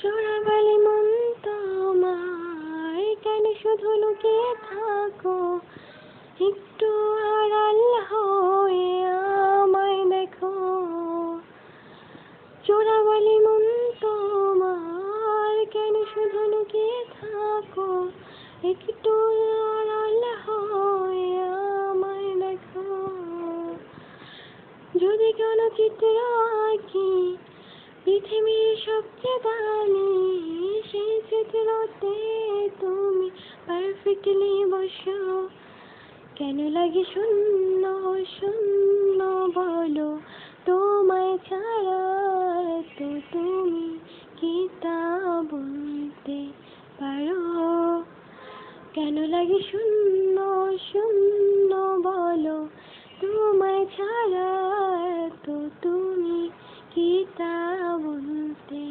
চোরাবালি মন তোমার কেন শুধু লুকিয়ে থাকো, একটু আড়াল হয়ে আমায় দেখো। চোরাবালি মন তোমার কেন শুধু লুকিয়ে থাকো, একটু আড়াল হয়ে আমায় দেখো। যদি কোনো চিত্র আঁকি পৃথিবীর সবচেয়ে দামি, সেই চিত্রতে তুমি পারফেক্টলি বসো। কেন লাগে শূন্য শূন্য বলো, তোমায় ছাড়া তো তুমি কি তা বলতে পারো? কেন লাগে শূন্য শূন্য বলো, তোমায় ছাড়া তো তুমি কি তা বলতে